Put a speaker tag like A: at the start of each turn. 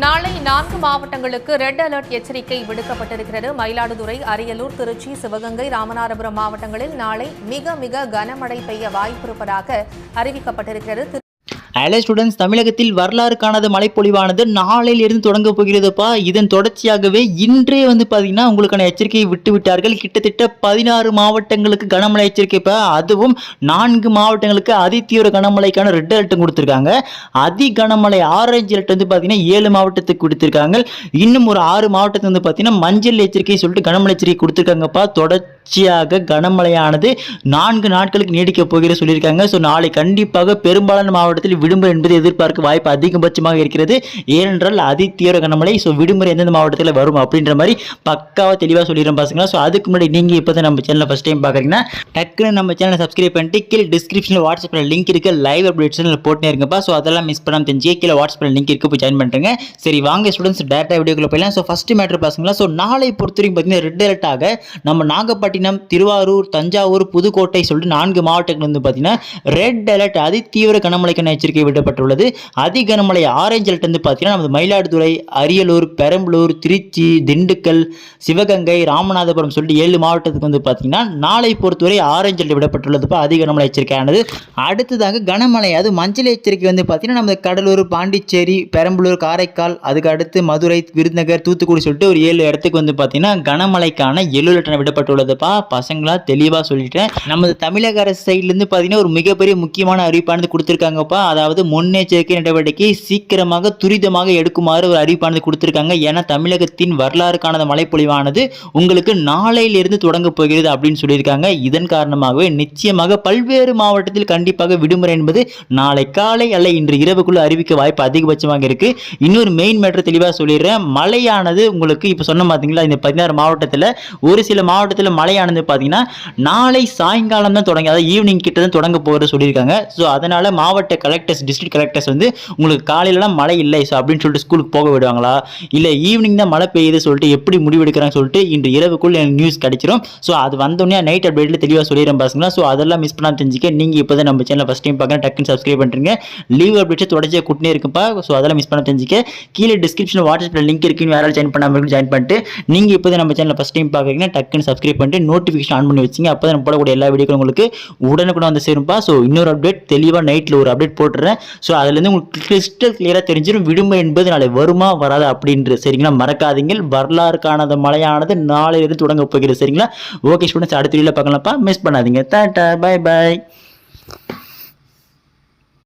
A: நாளை 4 மாவட்டங்களுக்கு red alert எச்சரிக்கை விடுக்கப்பட்டிருக்கிறது. மயிலாடுதுறை, அரியலூர், திருச்சி, சிவகங்கை, ராமநாதபுரம் மாவட்டங்களில் நாளை மிக கனமழை பெய்ய வாய்ப்பிருப்பதாக அறிவிக்கப்பட்டிருக்கிறது.
B: ஹலோ ஸ்டூடெண்ட்ஸ், தமிழகத்தில் வரலாறு காணாத மழைப்பொழிவானது நாளையிலிருந்து தொடங்க போகிறதுப்பா. இதன் தொடர்ச்சியாகவே இன்றே பார்த்தீங்கன்னா உங்களுக்கான எச்சரிக்கையை விட்டார்கள். கிட்டத்தட்ட 16 மாவட்டங்களுக்கு கனமழை எச்சரிக்கைப்பா. அதுவும் 4 மாவட்டங்களுக்கு அதிதீவிர கனமழைக்கான ரெட் அலர்ட் கொடுத்துருக்காங்க. அதி கனமழை ஆரஞ்சு அலர்ட் பார்த்தீங்கன்னா 7 மாவட்டத்துக்கு கொடுத்துருக்காங்க. இன்னும் ஒரு 6 மாவட்டத்துக்கு பார்த்தீங்கன்னா மஞ்சள் எச்சரிக்கை சொல்லிட்டு கனமழை எச்சரிக்கை கொடுத்துருக்காங்கப்பா. தொடர்ச்சியாக கனமழையானது 4 நாட்களுக்கு நீடிக்க போகிற சொல்லியிருக்காங்க. ஸோ நாளை கண்டிப்பாக பெரும்பாலான மாவட்டத்தில் விடுமுறை என்பது எதிர்பார்க்க வாய்ப்பு அதிகபட்சமாக இருக்கிறது. ஏனென்றால் அதிதீவிர கனமழை. ஸோ விடுமுறை எந்தெந்த மாவட்டத்தில் வரும் அப்படின்ற மாதிரி பக்காவாக தெளிவாக சொல்லிடுறோம் பாருங்களா. ஸோ அதுக்கு முன்னாடி நீங்கள் இப்போ தான் நம்ம சேனலை ஃபஸ்ட் டைம் பார்க்குறீங்கன்னா டக்குன்னு நம்ம சேனலை சப்ஸ்கிரைப் பண்ணிட்டு கீழே டிஸ்கிரிப்ஷனில் வாட்ஸ்அப்பில் லிங்க் இருக்கு, லைவ் அப்டேட்ஸ் போட்டே இருங்கப்பா. ஸோ அதெல்லாம் மிஸ் பண்ணாமல் தெரிஞ்சு கீழே வாட்ஸ்அப்பில் லிங்க் இருக்கு, போய் ஜாயின் பண்ணுறேங்க. சரி வாங்க ஸ்டூடெண்ட்ஸ் டேரக்டாக வீடியோக்குள்ள போயிடலாம். ஸோ ஃபர்ஸ்ட் மேட்ரு பாருங்களா. ஸோ நாளை பொறுத்தவரைக்கும் பார்த்தீங்கன்னா ரெட் அலர்ட்டாக நம்ம நாகப்பட்டினம், திருவாரூர், தஞ்சாவூர், புதுக்கோட்டை சொல்லிட்டு 4 மாவட்டங்கள் பார்த்தீங்கன்னா ரெட் அலர்ட் அதிதீவிர கனமழைக்கான எச்சரிக்கை விடப்பட்டுள்ளது. அதி கனமழை ஆரஞ்சு அலர்ட் பார்த்தீங்கன்னா நமது மயிலாடுதுறை, அரியலூர், பெரம்பலூர், திருச்சி, திண்டுக்கல், சிவகங்கை, ராமநாதபுரம் சொல்லிட்டு 7 மாவட்டத்துக்கு பார்த்தீங்கன்னா நாளை பொறுத்தவரை ஆரஞ்சு அலர்ட் விடப்பட்டுள்ளதுப்பா. அதி கனமழை எச்சரிக்கையானது. அடுத்ததாக கனமழை அது மஞ்சள் எச்சரிக்கை பார்த்தீங்கன்னா நமது கடலூர், பாண்டிச்சேரி, பெரம்பலூர், காரைக்கால், அதுக்கு அடுத்து மதுரை, விருதுநகர், தூத்துக்குடி சொல்லிட்டு ஒரு 7 இடத்துக்கு பார்த்தீங்கன்னா கனமழைக்கான எல்லோ அலர்ட் விடப்பட்டுள்ளதுப்பா. பசங்களா தெளிவாக சொல்லிட்டேன். நமது தமிழக அரசு சைட்லேருந்து பார்த்தீங்கன்னா ஒரு மிகப்பெரிய முக்கியமான அறிவிப்பானது கொடுத்துருக்காங்கப்பா. அதாவது முன்னெச்சரிக்கை நடவடிக்கை சீக்கிரமாக துரிதமாக எடுக்குமாறு ஒரு அறிவிப்பானது கொடுத்திருக்காங்க. ஏன்னா தமிழகத்தின் வரலாறு காணாத மழைப்பொழிவானது உங்களுக்கு நாளையிலிருந்து தொடங்க போகிறது அப்படின்னு சொல்லியிருக்காங்க. இதன் காரணமாகவே நிச்சயமாக பல்வேறு மாவட்டத்தில் கண்டிப்பாக விடுமுறை என்பது நாளை காலை அல்ல இன்று இரவுக்குள்ள அறிவிக்க வாய்ப்பு அதிகபட்சமாக இருக்கு. இன்னொரு மெயின் மேட்டர் தெளிவாக சொல்லிடுறேன். மழையானது உங்களுக்கு இப்போ சொன்ன பார்த்தீங்களா, இந்த 16 மாவட்டத்தில் ஒரு சில மாவட்டத்தில் மழையானது பார்த்தீங்கன்னா நாளை சாயங்காலம் தான் தொடங்கி, அதாவது ஈவினிங் கிட்ட தான் தொடங்க போகிற சொல்லியிருக்காங்க. ஸோ அதனால மாவட்ட கலெக்டர்ஸ், டிஸ்ட்ரிக்ட் கலெக்டர்ஸ் உங்களுக்கு காலையிலலாம் மழை இல்லை ஸோ அப்படின்னு சொல்லிட்டு ஸ்கூலுக்கு போக விடுவாங்களா, இல்லை ஈவினிங் தான் மழை பெய்யுது சொல்லிட்டு எப்படி முடிவெடுக்கிறாங்க சொல்லிட்டு இன்று இரவுக்குள் எனக்கு நியூஸ் கிடைச்சிரும். ஸோ அது வந்தோடனே நைட் அப்டேட்டில் தெளிவாக சொல்லிடுறேன் பாருங்களா. ஸோ அதெல்லாம் மிஸ் பண்ணாமல் தெரிஞ்சுக்க நீங்கள் இப்போ தான் நம்ம சேனல் ஃபஸ்ட் டைம் பார்க்குறேன், டக்குன்னு சப்ஸ்கிரைப் பண்ணுறீங்க. லீவ் அப்டேட்ஸ் தொடர்ச்சியாக கூட்டினே இருக்குப்பா. ஸோ அதெல்லாம் மிஸ் பண்ண தெரிஞ்சுக்க கீழே டிஸ்கிரிப்ஷனில் வாட்ஸ்அப்பில் லிங்க் இருக்குன்னு யாராவது ஜாயின் பண்ணாமல் ஜாயின் பண்ணிட்டு நீங்கள் இப்போ தான் நம்ம சேனல் ஃபஸ்ட் டைம் பார்க்குறீங்கன்னா டக்குன்னு சப்ஸ்கிரைப் பண்ணிட்டு நோட்டிஃபிகேஷன் ஆன் பண்ணி வச்சிங்க. அப்போ தான் போடக்கூடிய எல்லா வீடியோக்கும் உங்களுக்கு உடனுக்குடன் வந்து சேரும்பா. ஸோ இன்னொரு அப்டேட் தெளிவாக நைட்டில் ஒரு அப்டேட் போட்டுறேன். ஸோ அதுலேருந்து உங்களுக்கு கிறிஸ்டல் கிளியராக தெரிஞ்சிடும் விடுமுறை என்பது நாளை வருமா வராது அப்படின்றது. சரிங்களா, மறக்காதீங்க. வரலாறு காணாத மழையானது நாளையிலிருந்து தொடங்க போகிறது. சரிங்களா, ஓகே ஸ்டூடெண்ட்ஸ், அடுத்த வீடியோவில் பார்க்கலாம்ப்பா. மிஸ் பண்ணாதீங்க. Tata, bye bye.